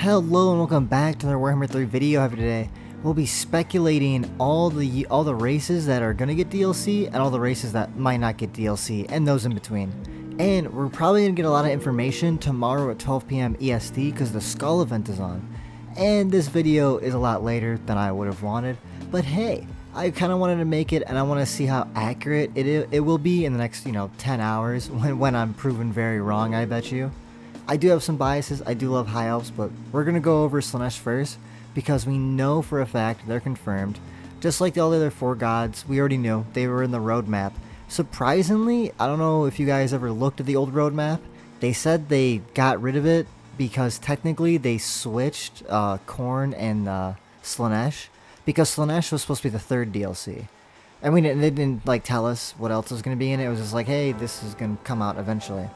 Hello and welcome back to another Warhammer 3 video. Today we'll be speculating all the races that are gonna get DLC and all the races that might not get DLC and those in between. And we're probably gonna get a lot of information tomorrow at 12 p.m. EST because the Skull event is on. And this video is a lot later than I would have wanted, but hey, I kind of wanted to make it and I want to see how accurate it will be in the next 10 hours when I'm proven very wrong. I bet you. I do have some biases, I do love High Elves, but we're going to go over Slaanesh first, because we know for a fact they're confirmed. Just like all the other 4 gods, we already knew, they were in the roadmap. Surprisingly, I don't know if you guys ever looked at the old roadmap, they said they got rid of it because technically they switched Khorne and Slaanesh, because Slaanesh was supposed to be the 3rd DLC. I mean, they didn't tell us what else was going to be in it, it was just like, hey, this is going to come out eventually.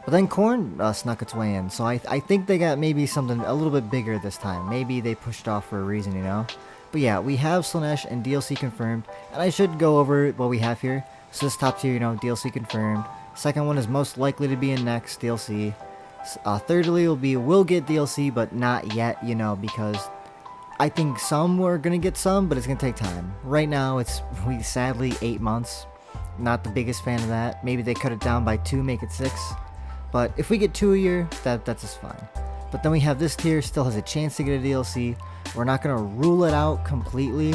But then Khorne snuck its way in, so I think they got maybe something a little bit bigger this time. Maybe they pushed off for a reason, But yeah, we have Slaanesh and DLC confirmed, and I should go over what we have here. So this top tier, DLC confirmed. Second one is most likely to be in next, DLC. Thirdly will get DLC, but not yet, because I think some are going to get some, but it's going to take time. Right now, it's sadly 8 months. Not the biggest fan of that. Maybe they cut it down by 2, make it 6. But if we get 2 a year, that's just fine. But then we have this tier, still has a chance to get a DLC. We're not going to rule it out completely,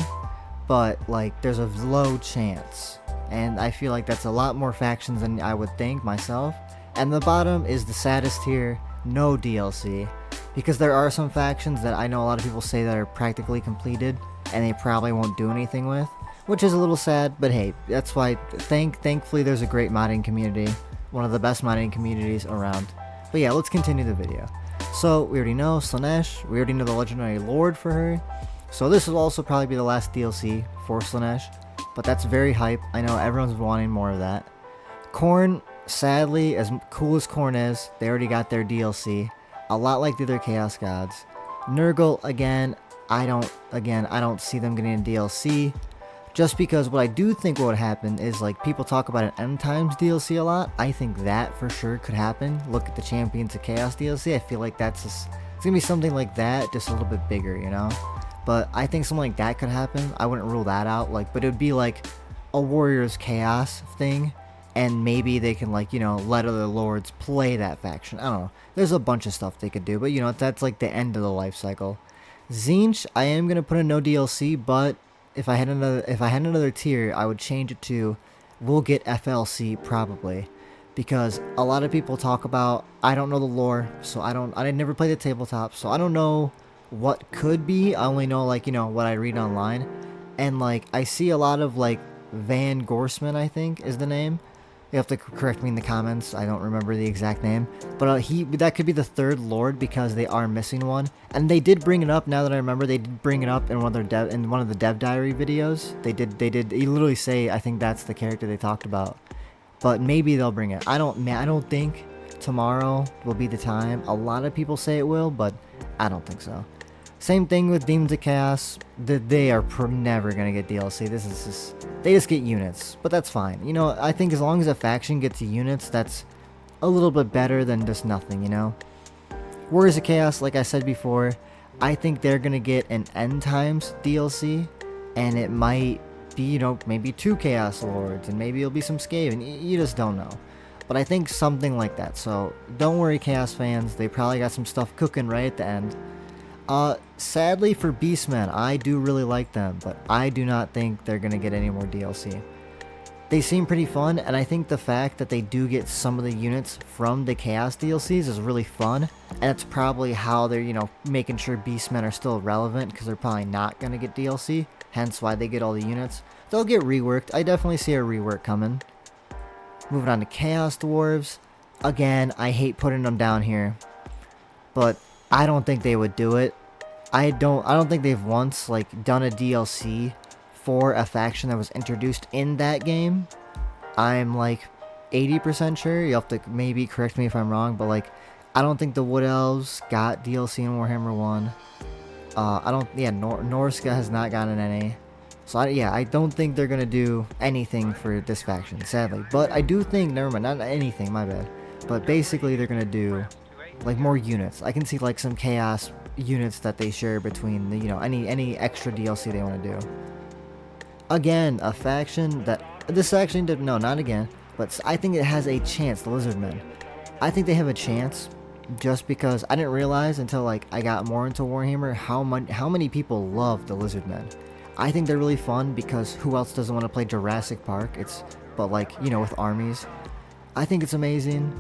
but there's a low chance. And I feel like that's a lot more factions than I would think myself. And the bottom is the saddest tier, no DLC. Because there are some factions that I know a lot of people say that are practically completed, and they probably won't do anything with. Which is a little sad, but hey, that's why thankfully there's a great modding community. One of the best modding communities around. But yeah, let's continue the video. So, we already know Slaanesh, we already know the Legendary Lord for her. So this will also probably be the last DLC for Slaanesh. But that's very hype, I know everyone's wanting more of that. Khorne, sadly, as cool as Khorne is, they already got their DLC. A lot like the other Chaos Gods. Nurgle, again, I don't see them getting a DLC. Just because what I do think would happen is, people talk about an End Times DLC a lot. I think that for sure could happen. Look at the Champions of Chaos DLC. I feel like it's gonna be something like that, just a little bit bigger, But I think something like that could happen. I wouldn't rule that out. But it would be like a Warriors Chaos thing, and maybe they can let other lords play that faction. I don't know. There's a bunch of stuff they could do, but that's the end of the life cycle. Tzeentch, I am gonna put a no DLC, but if I had another tier, I would change it to we'll get FLC probably, because a lot of people talk about, I don't know the lore, so I never played the tabletop, so I don't know what could be. I only know what I read online, and I see a lot of Van Gorsman, I think is the name. You have to correct me in the comments. I don't remember the exact name, but that could be the 3rd lord because they are missing one, and they did bring it up. Now that I remember, they did bring it up in one of the dev diary videos. They did. You literally say, I think that's the character they talked about, but maybe they'll bring it. I don't think tomorrow will be the time. A lot of people say it will, but I don't think so. Same thing with Demons of Chaos. They are never going to get DLC. They just get units. But that's fine. I think as long as a faction gets units, that's a little bit better than just nothing, Warriors of Chaos, like I said before, I think they're going to get an End Times DLC. And it might be, maybe 2 Chaos Lords. And maybe it'll be some Skaven. You just don't know. But I think something like that. So don't worry, Chaos fans. They probably got some stuff cooking right at the end. Sadly for Beastmen, I do really like them, but I do not think they're going to get any more DLC. They seem pretty fun, and I think the fact that they do get some of the units from the Chaos DLCs is really fun, and it's probably how they're, making sure Beastmen are still relevant, because they're probably not going to get DLC, hence why they get all the units. They'll get reworked. I definitely see a rework coming. Moving on to Chaos Dwarves. Again, I hate putting them down here, but I don't think they would do it. I don't think they've once done a DLC for a faction that was introduced in that game. I'm 80% sure. You'll have to maybe correct me if I'm wrong, but I don't think the Wood Elves got DLC in Warhammer 1. Norska has not gotten an NA. So I don't think they're gonna do anything for this faction, sadly. But I do think, never mind, not anything, my bad. But basically they're gonna do like more units. I can see like some chaos, units that they share between the, any extra DLC they want to do. Again, a faction that this faction did no, not again, but I think it has a chance. The Lizardmen, I think they have a chance, just because I didn't realize until like I got more into Warhammer how many people love the Lizardmen. I think they're really fun because who else doesn't want to play Jurassic Park? But like, with armies. I think it's amazing.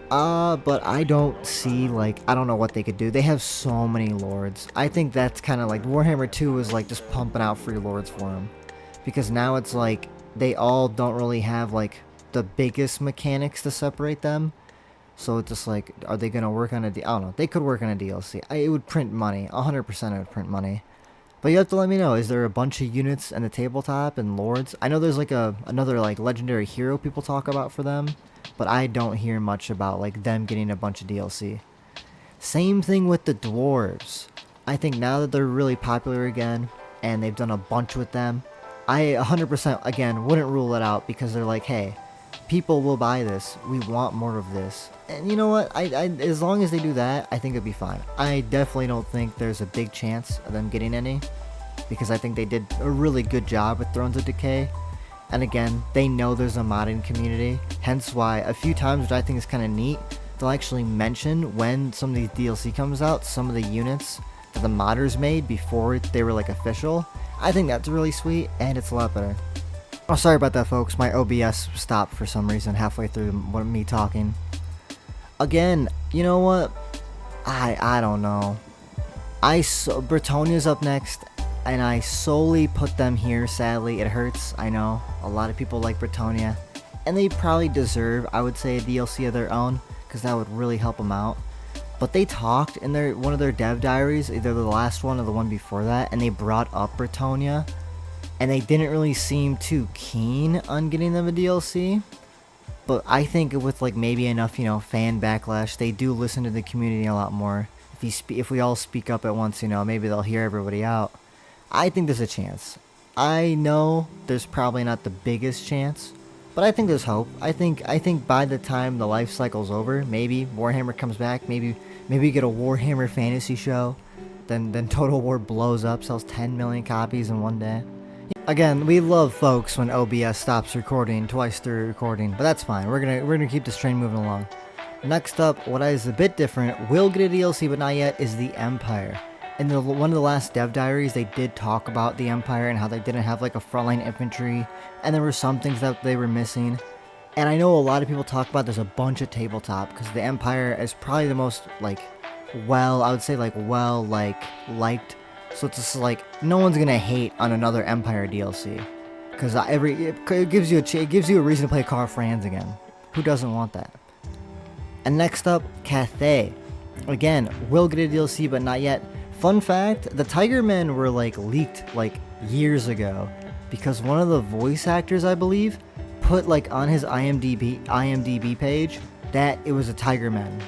But I don't see, like, I don't know what they could do. They have so many lords. I think that's kind of like Warhammer 2 is like just pumping out free lords for them. Because now it's like they all don't really have like the biggest mechanics to separate them. So it's just like, are they going to work on I don't know. They could work on a DLC. It would print money. 100% it would print money. But you have to let me know, is there a bunch of units in the tabletop and lords? I know there's like another like legendary hero people talk about for them, but I don't hear much about like them getting a bunch of DLC. Same thing with the dwarves. I think now that they're really popular again, and they've done a bunch with them, I 100% again wouldn't rule it out, because they're like, hey, people will buy this. We want more of this. And you know what? I as long as they do that, I think it'd be fine. I definitely don't think there's a big chance of them getting any, because I think they did a really good job with Thrones of Decay. And again, they know there's a modding community, hence why a few times, which I think is kind of neat, they'll actually mention when some of these DLC comes out, some of the units that the modders made before they were like official. I think that's really sweet, and it's a lot better. Oh, sorry about that, folks. My OBS stopped for some reason halfway through me talking. Again, you know what? I don't know. Bretonia's up next, and I solely put them here. Sadly, it hurts. I know a lot of people like Bretonia, and they probably deserve, I would say, a DLC of their own, because that would really help them out. But they talked in one of their dev diaries, either the last one or the one before that, and they brought up Bretonia, and they didn't really seem too keen on getting them a DLC. But I think with like maybe enough, fan backlash, they do listen to the community a lot more. If we all speak up at once, maybe they'll hear everybody out. I think there's a chance. I know there's probably not the biggest chance, but I think there's hope. I think by the time the life cycle's over, maybe Warhammer comes back. Maybe we get a Warhammer fantasy show. Then Total War blows up, sells 10 million copies in one day. Again, we love folks when OBS stops recording twice through recording, but that's fine. We're gonna keep this train moving along. Next up, what is a bit different, will get a DLC but not yet, is the Empire. In one of the last dev diaries, they did talk about the Empire and how they didn't have like a frontline infantry, and there were some things that they were missing. And I know a lot of people talk about there's a bunch of tabletop, because the Empire is probably the most liked. So it's just like, no one's gonna hate on another Empire DLC, because it gives you a reason to play Car Franz again. Who doesn't want that? And next up, Cathay. Again, will get a DLC, but not yet. Fun fact: the Tiger Men were like leaked like years ago, because one of the voice actors, I believe, put like on his IMDb page that it was a Tiger Man.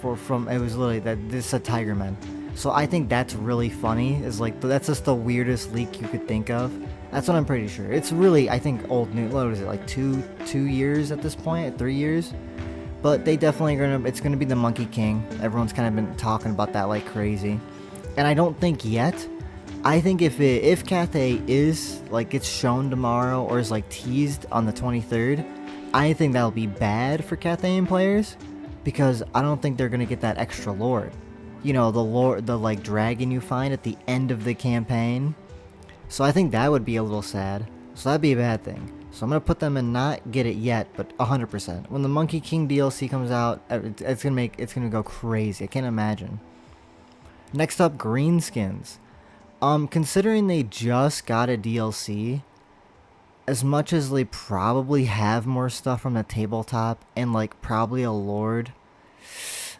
It was literally that this is a Tiger Man. So I think that's really funny. Is like, that's just the weirdest leak you could think of. That's what I'm pretty sure. It's really, I think, old news. What is it, like two years at this point? 3 years? But they definitely it's gonna be the Monkey King. Everyone's kind of been talking about that like crazy. And I don't think yet. I think if Cathay is like gets shown tomorrow or is like teased on the 23rd, I think that'll be bad for Cathayan players, because I don't think they're gonna get that extra lord. The like dragon you find at the end of the campaign. So I think that would be a little sad. So that'd be a bad thing. So I'm gonna put them in not get it yet, but 100%. When the Monkey King DLC comes out, it's gonna go crazy. I can't imagine. Next up, Greenskins. Considering they just got a DLC, as much as they probably have more stuff from the tabletop and like probably a lord,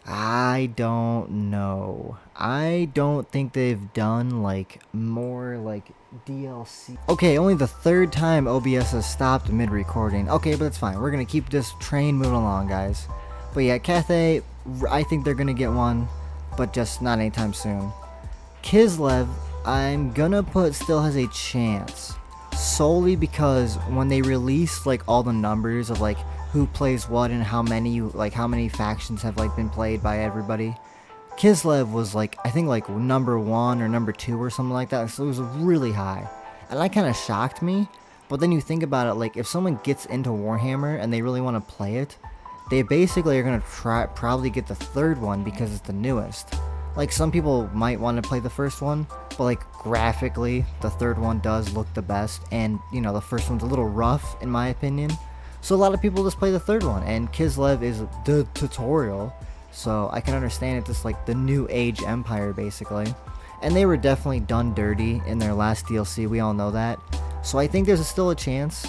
I don't know. I don't think they've done like more like DLC. Okay, only the third time OBS has stopped mid-recording. Okay, but it's fine. We're gonna keep this train moving along, guys. But yeah, Cathay, I think they're gonna get one, but just not anytime soon. Kislev, I'm gonna put still has a chance, solely because when they release like all the numbers of like who plays what and how many factions have like been played by everybody, Kislev was like, I think like number 1 or number 2 or something like that, so it was really high. And that kind of shocked me, but then you think about it, like if someone gets into Warhammer and they really want to play it, they basically are going to probably get the 3rd one because it's the newest. Like some people might want to play the 1st one, but like graphically, the 3rd one does look the best, and you know, the 1st one's a little rough in my opinion. So a lot of people just play the 3rd one, and Kislev is the tutorial, so I can understand it's just like the new age empire basically. And they were definitely done dirty in their last DLC, we all know that. So I think there's still a chance.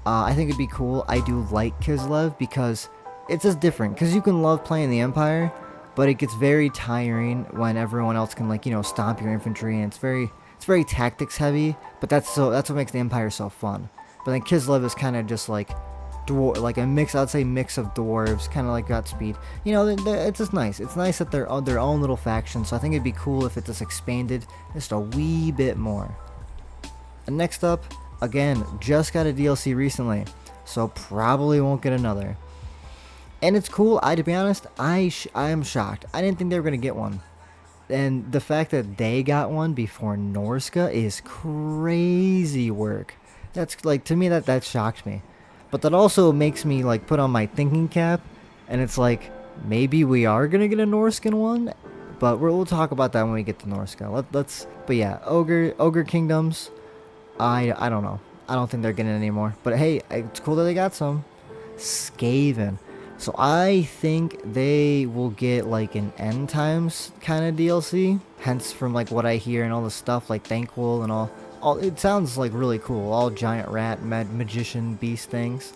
I think it'd be cool. I do like Kislev because it's just different, because you can love playing the empire, but it gets very tiring when everyone else can, like, you know, stomp your infantry, and it's very tactics heavy, but that's what makes the empire so fun. But then Kislev is kind of just like like a mix, I'd say mix of dwarves, kind of like Godspeed. You know, it's just nice. It's nice that they're their own little faction, so I think it'd be cool if it just expanded just a wee bit more. And next up, again, just got a DLC recently, so probably won't get another. And it's cool. To be honest, I am shocked. I didn't think they were going to get one. And the fact that they got one before Norska is crazy work. That's like, to me, that shocked me. But that also makes me like put on my thinking cap, and it's like, maybe we are going to get a Norskan one, but we'll talk about that when we get to Norska. But yeah, Ogre Kingdoms, I don't know. I don't think they're getting it anymore. But hey, it's cool that they got some. Skaven. So I think they will get like an end times kind of DLC. Hence from like what I hear and all the stuff like Thankful and all. It sounds like really cool. All giant rat, magician, beast things.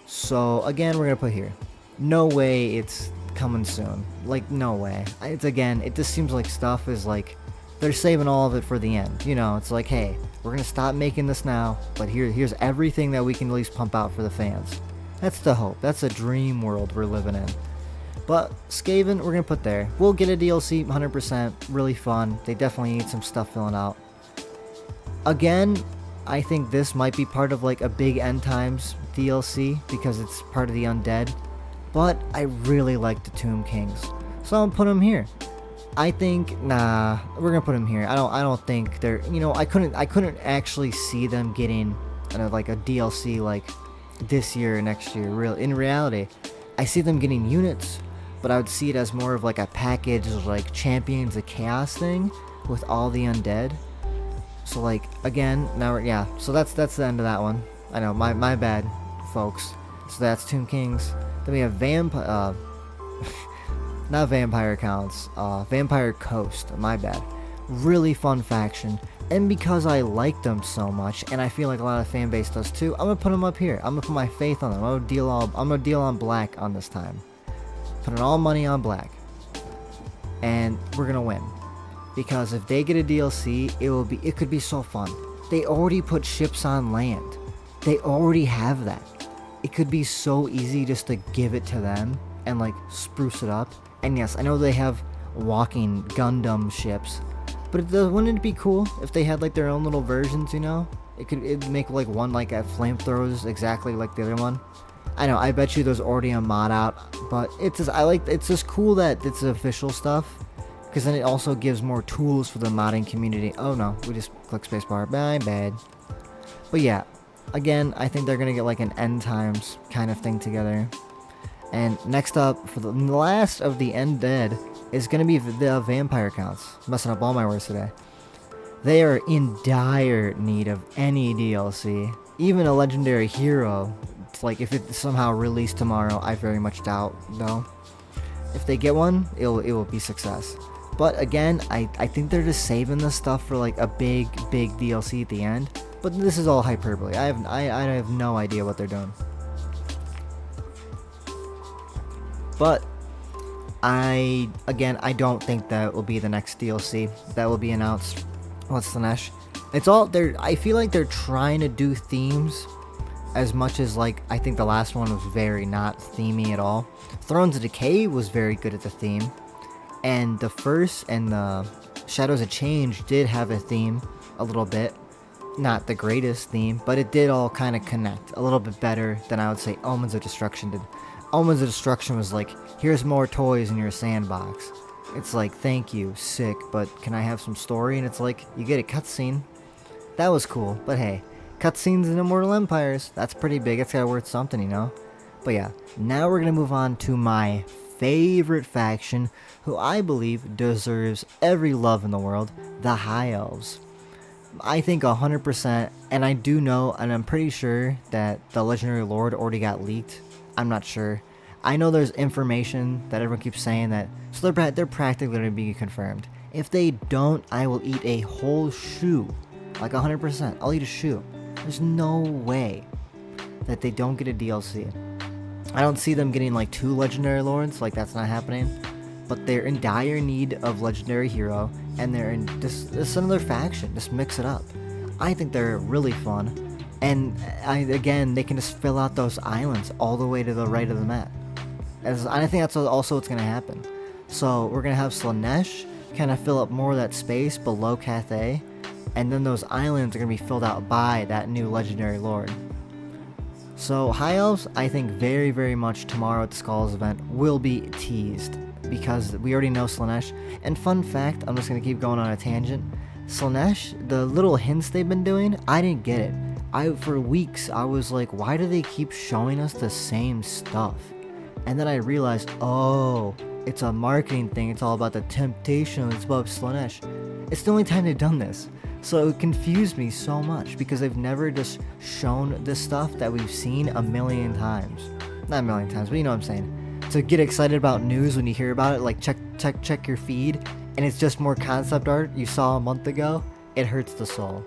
So again, we're gonna put here. No way it's coming soon. Like no way. It just seems like stuff is like they're saving all of it for the end. You know, it's like, hey, we're gonna stop making this now, but here's everything that we can at least pump out for the fans. That's the hope. That's a dream world we're living in. But Skaven, we're gonna put there. We'll get a DLC, 100%. Really fun. They definitely need some stuff filling out. Again, I think this might be part of like a big end times DLC because it's part of the Undead. But I really like the Tomb Kings, so I'm gonna put them here. I think we're gonna put them here. I don't think they're. You know, I couldn't actually see them getting like a DLC like this year or next year. In reality, I see them getting units, but I would see it as more of like a package, like Champions of Chaos thing with all the undead. So like again, so that's the end of that one. I know, my bad, folks. So that's Tomb Kings. Then we have not Vampire Accounts, Vampire Coast. My bad. Really fun faction. And because I like them so much, and I feel like a lot of the fan base does too, I'm gonna put them up here. I'm gonna put my faith on them. I'm gonna deal on black on this time. Putting all money on black, and we're gonna win. Because if they get a DLC, it could be so fun. They already put ships on land. They already have that. It could be so easy just to give it to them and like spruce it up. And yes, I know they have walking Gundam ships, but wouldn't it be cool if they had like their own little versions, you know? It'd make like one like at flamethrowers exactly like the other one. I know, I bet you there's already a mod out, but it's just cool that it's official stuff, because then it also gives more tools for the modding community. Oh no, we just click spacebar, my bad. But yeah, again, I think they're gonna get like an end times kind of thing together. And next up, for the last of the Undead, is going to be the Vampire Counts. Messing up all my words today. They are in dire need of any DLC. Even a legendary hero. It's like if it's somehow released tomorrow, I very much doubt, though. If they get one, it will be success. But again, I think they're just saving this stuff for like a big DLC at the end. But this is all hyperbole. I have no idea what they're doing. But I don't think that will be the next DLC that will be announced. What's the next? It's all I feel like they're trying to do themes as much as like I think the last one was very not themey at all. Thrones of Decay was very good at the theme, and the first and the Shadows of Change did have a theme a little bit. Not the greatest theme, but it did all kind of connect a little bit better than I would say Omens of Destruction did. Omens of Destruction was like, here's more toys in your sandbox. It's like, thank you, sick, but can I have some story? And it's like, you get a cutscene. That was cool, but hey, cutscenes in Immortal Empires, that's pretty big. It's gotta worth something, you know? But yeah, now we're gonna move on to my favorite faction, who I believe deserves every love in the world, the High Elves. I think 100%, and I do know, and I'm pretty sure that the Legendary Lord already got leaked. I'm not sure. I know there's information that everyone keeps saying that, so they're practically going to be confirmed. If they don't, I will eat a whole shoe. Like 100%. I'll eat a shoe. There's no way that they don't get a DLC. I don't see them getting like 2 Legendary Lords, like that's not happening. But they're in dire need of Legendary Hero, and they're in this another faction. Just mix it up. I think they're really fun, and again, they can just fill out those islands all the way to the right of the map. I think that's also what's gonna happen. So we're gonna have Slaanesh kind of fill up more of that space below Cathay, and then those islands are gonna be filled out by that new Legendary Lord. So High Elves, I think very, very much tomorrow at the Skulls event will be teased, because we already know Slaanesh. And fun fact, I'm just going to keep going on a tangent. Slaanesh, the little hints they've been doing, I didn't get it. For weeks, I was like, why do they keep showing us the same stuff? And then I realized, oh, it's a marketing thing. It's all about the temptation. It's about Slaanesh. It's the only time they've done this. So it confused me so much, because they've never just shown this stuff that we've seen a million times. Not a million times, but you know what I'm saying. To get excited about news when you hear about it, like check your feed, and it's just more concept art you saw a month ago, it hurts the soul.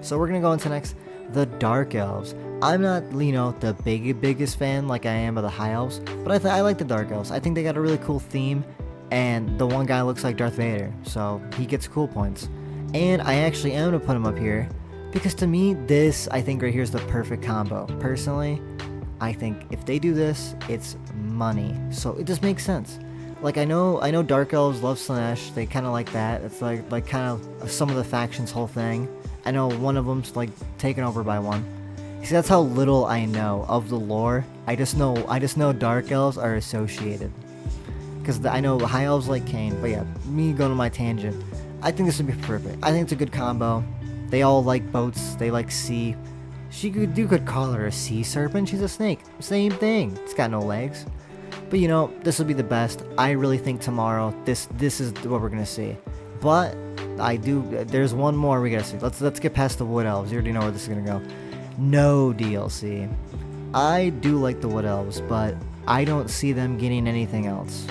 So we're gonna go into next, the Dark Elves. I'm not, the biggest fan like I am of the High Elves, but I like the Dark Elves. I think they got a really cool theme, and the one guy looks like Darth Vader, so he gets cool points. And I actually am gonna put him up here, because to me, this, I think right here is the perfect combo. Personally, I think if they do this, it's money. So it just makes sense. Like I know Dark Elves love Slaanesh. They kind of like that. It's like kind of some of the factions' whole thing. I know one of them's like taken over by one. See, that's how little I know of the lore. I just know Dark Elves are associated. Because I know High Elves like Cain. But yeah, me going to my tangent. I think this would be perfect. I think it's a good combo. They all like boats. They like sea. You could call her a sea serpent. She's a snake. Same thing. It's got no legs. But this will be the best. I really think tomorrow this is what we're gonna see. But there's one more we gotta see. Let's get past the Wood Elves. You already know where this is gonna go. No DLC. I do like the Wood Elves, but I don't see them getting anything else.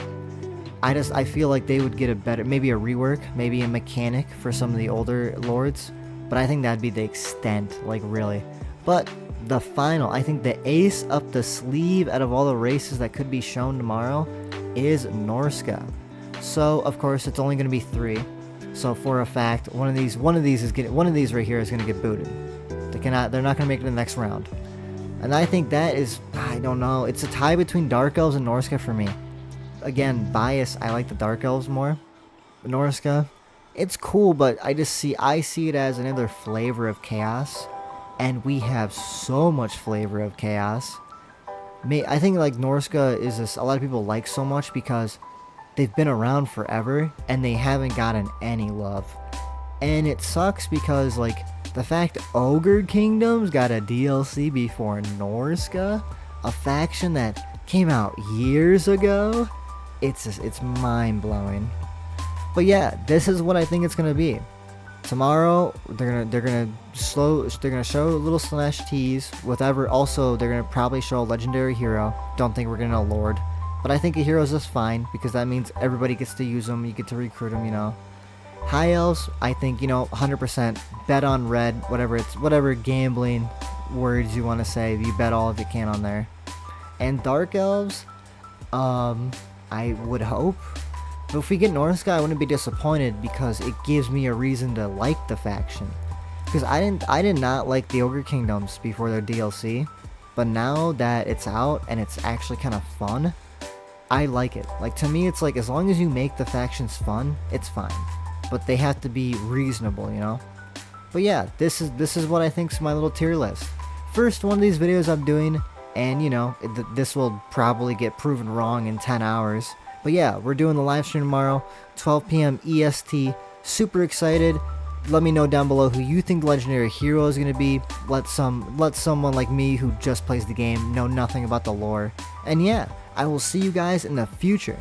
I feel like they would get a better, maybe a rework, maybe a mechanic for some of the older lords. But I think that'd be the extent, like really. But the final, I think the ace up the sleeve out of all the races that could be shown tomorrow is Norska. So of course it's only going to be 3. So for a fact, one of these right here is going to get booted. They're not going to make it to the next round. And I think that is, I don't know, it's a tie between Dark Elves and Norska for me. Again, bias, I like the Dark Elves more. Norska, it's cool, but I see it as another flavor of chaos. And we have so much flavor of chaos. I think like Norska is this, a lot of people like so much because they've been around forever and they haven't gotten any love. And it sucks because like the fact Ogre Kingdoms got a DLC before Norska, a faction that came out years ago, it's mind-blowing. But yeah, this is what I think it's gonna be. Tomorrow they're gonna show little Slaanesh tease, whatever. Also, they're gonna probably show a legendary hero. Don't think we're getting a lord, but I think a hero's just fine because that means everybody gets to use them. You get to recruit them, High Elves, I think 100% bet on red. Whatever gambling words you want to say, you bet all of you can on there. And Dark Elves, I would hope. But if we get Norska, I wouldn't be disappointed because it gives me a reason to like the faction. Because I did not like the Ogre Kingdoms before their DLC, but now that it's out and it's actually kind of fun, I like it. Like to me, it's like as long as you make the factions fun, it's fine. But they have to be reasonable, But yeah, this is what I think's my little tier list. First one of these videos I'm doing, and this will probably get proven wrong in 10 hours. But yeah, we're doing the live stream tomorrow, 12 p.m. EST. Super excited. Let me know down below who you think the legendary hero is going to be. Let someone like me who just plays the game know nothing about the lore. And yeah, I will see you guys in the future.